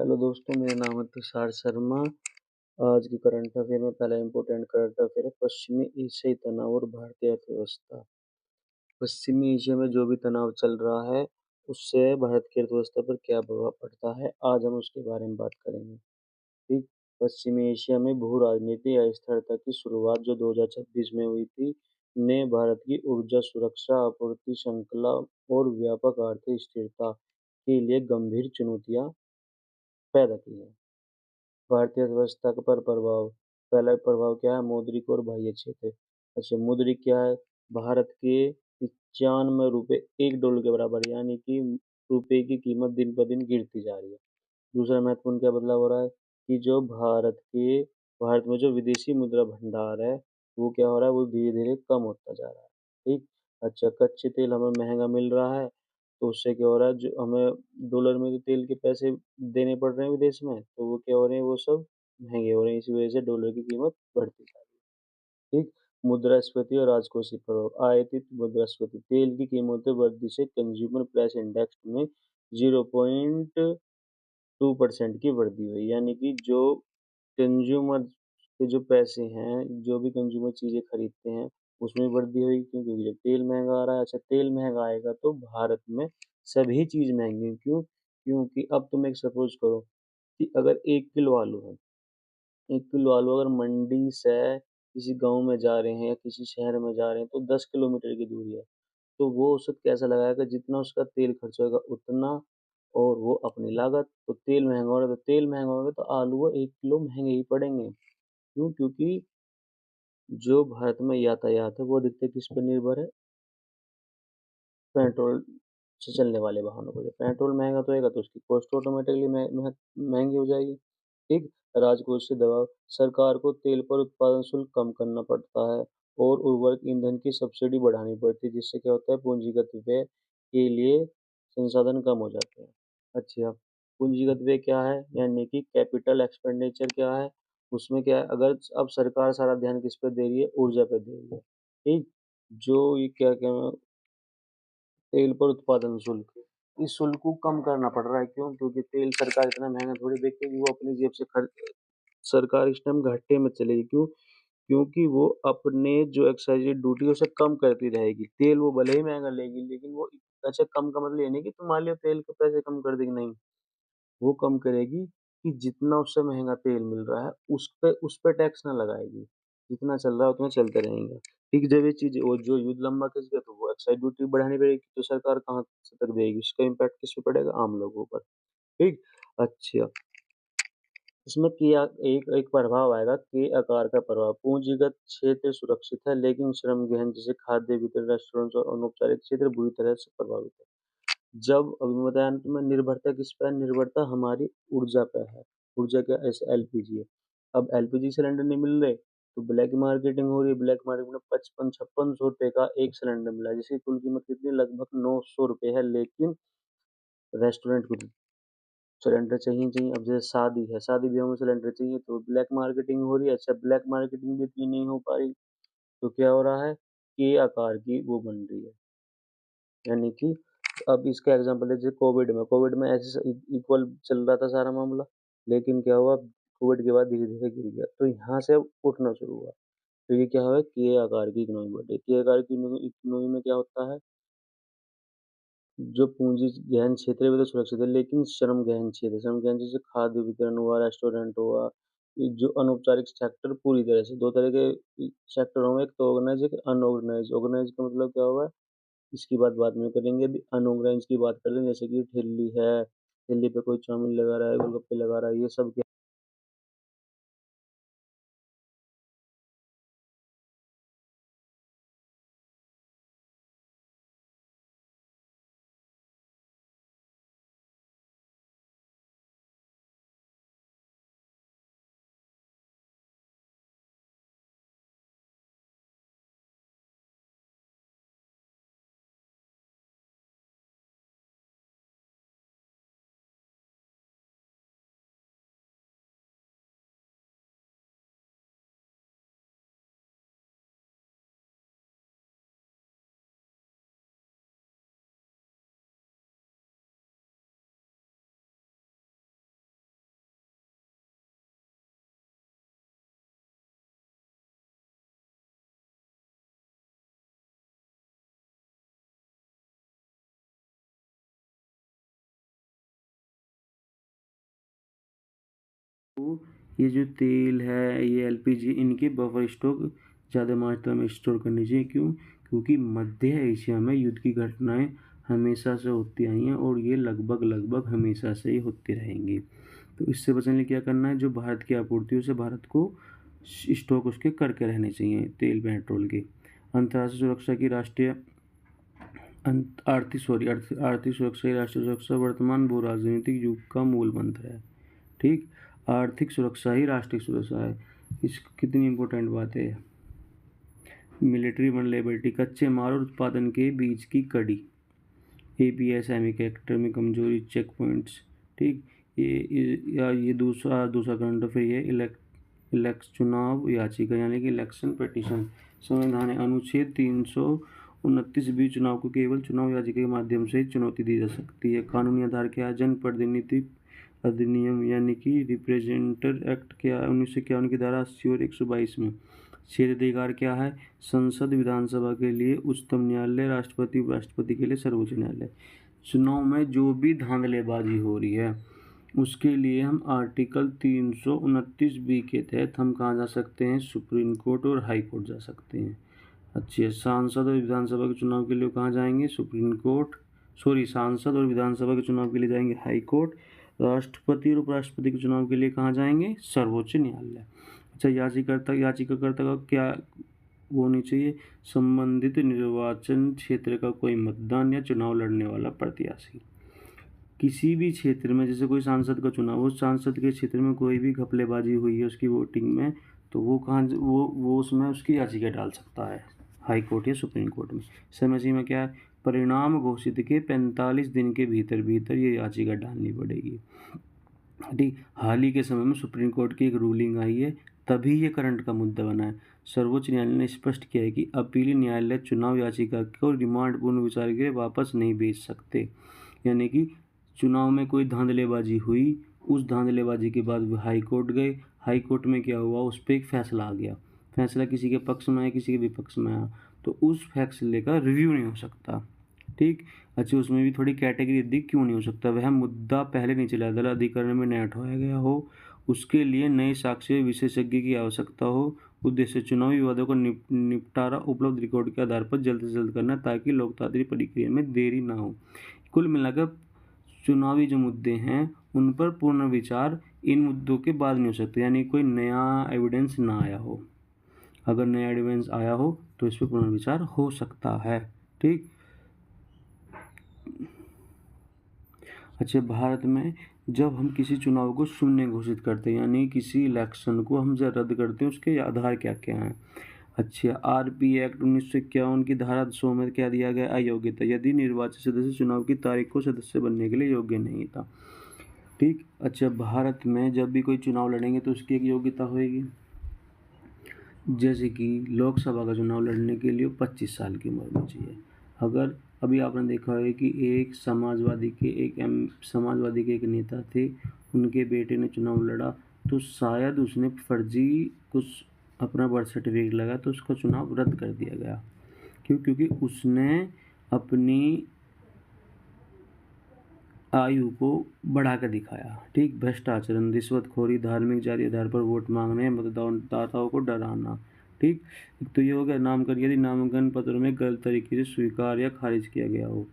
Hello दोस्तों, मेरा नाम है तुषार शर्मा। आज की करंट अफेयर में पहला इम्पोर्टेंट करंट अफेयर है पश्चिमी एशियाई तनाव और भारतीय अर्थव्यवस्था। पश्चिमी एशिया में जो भी तनाव चल रहा है, उससे भारत की अर्थव्यवस्था पर क्या प्रभाव पड़ता है, आज हम उसके बारे में बात करेंगे। ठीक, पश्चिमी एशिया में भू राजनीति अस्थिरता की शुरुआत जो 2026 में हुई थी, ने भारत की ऊर्जा सुरक्षा, आपूर्ति श्रृंखला और व्यापक आर्थिक स्थिरता के लिए गंभीर चुनौतियां पैदा की हैं। भारतीय अर्थव्यवस्था पर प्रभाव। पहला प्रभाव क्या है? मौद्रिक और बाह्य क्षेत्र। अच्छा, मौद्रिक क्या है? भारत के 95 रुपये एक डॉलर के बराबर, यानी कि रुपए की कीमत दिन ब दिन गिरती जा रही है। दूसरा महत्वपूर्ण क्या बदलाव हो रहा है कि जो भारत में जो विदेशी मुद्रा भंडार है, वो क्या हो रहा है? वो धीरे धीरे कम होता जा रहा है। ठीक। अच्छा, कच्चे तेल हमें महंगा मिल रहा है, तो उससे क्या हो रहा है, जो हमें डॉलर में जो तेल के पैसे देने पड़ रहे हैं विदेश में, तो वो क्या हो रहे हैं, वो सब महंगे हो रहे हैं। इसी वजह से डॉलर की कीमत बढ़ती जा रही है। ठीक। मुद्रास्फीति और राजकोषीय प्रभाव। आयातित मुद्रास्फीति, तेल की कीमतें वृद्धि से कंज्यूमर प्राइस इंडेक्स में 0.2% की वृद्धि हुई, यानी कि जो कंज्यूमर के जो पैसे हैं, जो भी कंज्यूमर चीजें खरीदते हैं, उसमें वृद्धि हुई। क्योंकि जब तेल महंगा आ रहा है, अच्छा तेल महंगा आएगा तो भारत में सभी चीज महंगी। क्यों? क्योंकि अब तुम एक सपोज करो कि अगर 1 किलो आलू है, 1 किलो आलू अगर मंडी से किसी गांव में जा रहे हैं या किसी शहर में जा रहे हैं, तो 10 किलोमीटर की दूरी है, तो वो औसत कैसा लगाएगा? जितना उसका तेल खर्च होगा उतना, और वो अपनी लागत। तो तेल महंगा हो रहा है, तो तेल महंगा होगा तो आलू वो 1 किलो महंगे ही पड़ेंगे। क्यों? क्योंकि जो भारत में यातायात है वो अधिकतर किस पर निर्भर है? पेट्रोल से चलने वाले वाहनों पर। जब पेट्रोल महंगा तो होगा तो उसकी कॉस्ट ऑटोमेटिकली महंगी हो जाएगी। ठीक। राजकोषीय दबाव। सरकार को तेल पर उत्पादन शुल्क कम करना पड़ता है और उर्वरक ईंधन की सब्सिडी बढ़ानी पड़ती है, जिससे क्या होता है, पूंजीगत व्यय के लिए संसाधन कम हो जाते हैं। अच्छा, पूंजीगत व्यय क्या है? यानी कि कैपिटल एक्सपेंडिचर क्या है? उसमें क्या है, अगर अब सरकार सारा ध्यान किस पे दे रही है? ऊर्जा पे दे रही है। ठीक। जो ये क्या क्या तेल पर उत्पादन शुल्क, इस शुल्क को कम करना पड़ रहा है। क्यों? क्योंकि तेल सरकार इतना महंगा थोड़ी बेचेगी, वो अपनी जेब से खर्च। सरकार इस टाइम घाटे में चलेगी। क्यों? क्योंकि वो अपने जो एक्साइज ड्यूटी उसे कम करती रहेगी। तेल वो भले ही महंगा लेगी, लेकिन वो अच्छा कम का मतलब ये नहीं कि तुम मान लियो तेल के पैसे कम कर देगी, नहीं। वो कम करेगी कि जितना उससे महंगा तेल मिल रहा है, उस पे टैक्स ना लगाएगी। जितना चल रहा है उतना चलते रहेंगे। ठीक। जब ये चीज वो जो युद्ध लंबा खिंच गया, तो वो एक्साइज ड्यूटी बढ़ानी पड़ेगी, तो सरकार कहाँ से तक देगी? उसका इम्पैक्ट किस पे पड़ेगा? आम लोगों पर। ठीक। अच्छा, इसमें किया एक एक प्रभाव आएगा के आकार का प्रभाव। पूंजीगत क्षेत्र सुरक्षित है, लेकिन श्रम गहन जैसे खाद्य वितरण, रेस्टोरेंट्स और अनौपचारिक क्षेत्र बुरी तरह से प्रभावित है। जब अभी मैं बताया ना तुम्हें, निर्भरता किस पे है? निर्भरता हमारी ऊर्जा पे है। ऊर्जा क्या? ऐसे एलपीजी है। अब एलपीजी सिलेंडर नहीं मिल रहे, तो ब्लैक मार्केटिंग हो रही है। ब्लैक मार्केट में 55-5600 रुपए का एक सिलेंडर मिला है, जिसकी कुल कीमत कितनी? लगभग 900 रुपए है। लेकिन रेस्टोरेंट को सिलेंडर चाहिए चाहिए। अब जैसे शादी है, शादी ब्याह में सिलेंडर चाहिए, तो ब्लैक मार्केटिंग हो रही है। अच्छा, ब्लैक मार्केटिंग भी इतनी नहीं हो पा रही, तो क्या हो रहा है? के आकार की वो बन रही है। यानी कि अब इसका एग्जांपल है, जैसे कोविड में ऐसे इक्वल चल रहा था सारा मामला, लेकिन क्या हुआ, कोविड के बाद धीरे धीरे गिर गया, तो यहाँ से अब उठना शुरू हुआ। तो ये क्या हुआ? के आकार की इकोनॉमी बढ़ी। के आकार की इकोनॉमी में क्या होता है? जो पूंजी गहन क्षेत्र है वो तो सुरक्षित है, लेकिन श्रम गहन जैसे खाद्य वितरण हुआ, रेस्टोरेंट हुआ, ये जो अनौपचारिक सेक्टर, पूरी तरह से दो तरह के सेक्टर होंगे। एक तो ऑर्गेनाइज, एक अनऑर्गेनाइज। ऑर्गेनाइज का मतलब क्या हुआ? इसकी बात बाद में करेंगे, अभी अनऑर्गेनाइज की बात कर लें। जैसे कि ठेली है, ठेली पे कोई चाउमीन लगा रहा है, गोलगप्पे लगा रहा है, ये सब ये जो तेल है, ये एलपीजी, इनके बफर स्टॉक ज़्यादा मात्रा में स्टोर करनी चाहिए। क्यों? क्योंकि मध्य एशिया में युद्ध की घटनाएं हमेशा से होती आई हैं और ये लगभग हमेशा से ही होती रहेंगी। तो इससे बचने के लिए क्या करना है, जो भारत की आपूर्ति है उसे भारत को स्टॉक उसके करके रहने चाहिए तेल पेट्रोल के। अंतर्राष्ट्रीय सुरक्षा की राष्ट्रीय आर्थिक सुरक्षा ही राष्ट्रीय सुरक्षा वर्तमान भू राजनीतिक युग का मूल मंत्र है। ठीक, आर्थिक सुरक्षा ही राष्ट्रीय सुरक्षा है। इस कितनी इंपॉर्टेंट बात है। मिलिट्री वनरेबिलिटी, कच्चे माल और उत्पादन के बीच की कड़ी, एपीएस सेमीकंडक्टर में कमजोरी, चेक पॉइंट्स। ठीक, ये दूसरा करंट अफेयर, ये इलेक्शन चुनाव याचिका यानी कि इलेक्शन पिटीशन। संविधान अनुच्छेद 329 भी चुनाव को केवल चुनाव याचिका के माध्यम से चुनौती दी जा सकती है। कानूनी आधार क्या है, जनप्रतिनिधि अधिनियम यानी कि रिप्रेजेंटेटिव एक्ट क्या 1951 की धारा 80 और 122 में। क्षेत्राधिकार क्या है, संसद विधानसभा के लिए उच्चतम न्यायालय, राष्ट्रपति उपराष्ट्रपति के लिए सर्वोच्च न्यायालय। चुनाव में जो भी धांधलेबाजी हो रही है उसके लिए हम आर्टिकल 329 बी के तहत हम कहाँ जा सकते हैं, सुप्रीम कोर्ट और हाई कोर्ट जा सकते हैं। अच्छी, सांसद और विधानसभा के चुनाव के लिए कहाँ जाएंगे, सुप्रीम कोर्ट, सांसद और विधानसभा के चुनाव के लिए जाएंगे हाई कोर्ट। राष्ट्रपति और उपराष्ट्रपति के चुनाव के लिए कहाँ जाएंगे, सर्वोच्च न्यायालय। अच्छा, याचिकाकर्ता का क्या होनी चाहिए, संबंधित निर्वाचन क्षेत्र का कोई मतदान या चुनाव लड़ने वाला प्रत्याशी। किसी भी क्षेत्र में, जैसे कोई सांसद का चुनाव हो, सांसद के क्षेत्र में कोई भी घपलेबाजी हुई है उसकी वोटिंग में, तो वो कहाँ वो उसमें उसकी याचिका डाल सकता है हाई कोर्ट या सुप्रीम कोर्ट में। समय सीमा क्या है, परिणाम घोषित के 45 दिन के भीतर भीतर ये याचिका डालनी पड़ेगी। ठीक, हाल ही के समय में सुप्रीम कोर्ट की एक रूलिंग आई है, तभी ये करंट का मुद्दा बना है। सर्वोच्च न्यायालय ने स्पष्ट किया है कि अपीली न्यायालय चुनाव याचिका को रिमांड पूर्ण विचार के लिए वापस नहीं भेज सकते। यानी कि चुनाव में कोई धांधलेबाजी हुई, उस धांधलेबाजी के बाद हाई कोर्ट गए, हाई कोर्ट में क्या हुआ, उस पर एक फैसला आ गया, फैसला किसी के पक्ष में आया किसी के विपक्ष में आया, तो उस फैसले का रिव्यू नहीं हो सकता। ठीक, अच्छा, उसमें भी थोड़ी कैटेगरी दी, क्यों नहीं हो सकता, वह मुद्दा पहले नहीं चला दल अधिकरण में नया उठाया गया हो, उसके लिए नए साक्ष्य विशेषज्ञ की आवश्यकता हो, उद्देश्य चुनावी विवादों का निपटारा उपलब्ध रिकॉर्ड के आधार पर जल्द से जल्द करना ताकि लोकतांत्रिक प्रक्रिया में देरी ना हो। कुल मिलाकर चुनावी जो मुद्दे हैं उन पर पूर्ण विचार इन मुद्दों के बाद नहीं हो सकते, यानी कोई नया एविडेंस ना आया हो। अगर नया एविडेंस आया हो तो इस पर पूर्ण विचार हो सकता है। ठीक, अच्छा, भारत में जब हम किसी चुनाव को शून्य घोषित करते हैं यानी किसी इलेक्शन को हम जब रद्द करते हैं उसके आधार क्या क्या हैं। अच्छा, आरपी एक्ट 1951 की धारा 100 में क्या दिया गया, अयोग्यता, यदि निर्वाचित सदस्य चुनाव की तारीख को सदस्य बनने के लिए योग्य नहीं था। ठीक, अच्छा, भारत में जब भी कोई चुनाव लड़ेंगे तो उसकी एक योग्यता होगी, जैसे कि लोकसभा का चुनाव लड़ने के लिए 25 साल की उम्र होनी चाहिए। अगर अभी आपने देखा है कि एक समाजवादी के एक नेता थे, उनके बेटे ने चुनाव लड़ा तो शायद उसने फर्जी कुछ अपना बर्थ सर्टिफिकेट लगा तो उसका चुनाव रद्द कर दिया गया। क्यों? क्योंकि उसने अपनी आयु को बढ़ा कर दिखाया। ठीक, भ्रष्ट आचरण, रिश्वतखोरी, धार्मिक जाति आधार पर वोट मांगने, मतदाताओं को डराना। ठीक, तो ये हो गया नामांकन, यदि नामांकन पत्र में गलत तरीके से स्वीकार या खारिज किया गया हो।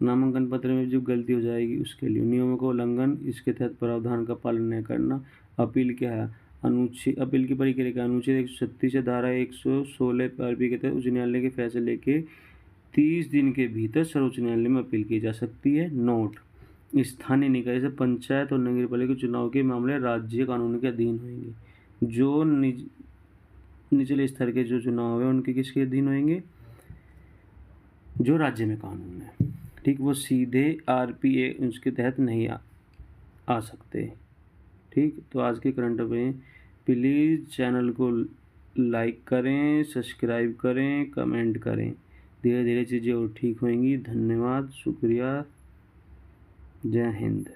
नामांकन पत्र में जो गलती हो जाएगी उसके लिए नियमों का उल्लंघन, इसके तहत प्रावधान का पालन न करना। अपील क्या है, अपील की प्रक्रिया, अनुच्छेद 136 या धारा 116 आरपी के तहत उच्च न्यायालय के फैसले के 30 दिन के भीतर सर्वोच्च न्यायालय में अपील की जा सकती है। नोट, स्थानीय निकाय जैसे पंचायत और नगर पालिका चुनाव के मामले राज्य कानून के अधीन होंगे। जो निचले स्तर के जो चुनाव है उनके किसके अधीन होंगे, जो राज्य में कानून है। ठीक, वो सीधे आरपीए उसके तहत नहीं आ सकते। ठीक, तो आज के करंट अफेयर, प्लीज़ चैनल को लाइक करें, सब्सक्राइब करें, कमेंट करें। धीरे धीरे चीज़ें और ठीक होंगी। धन्यवाद, शुक्रिया, जय हिंद।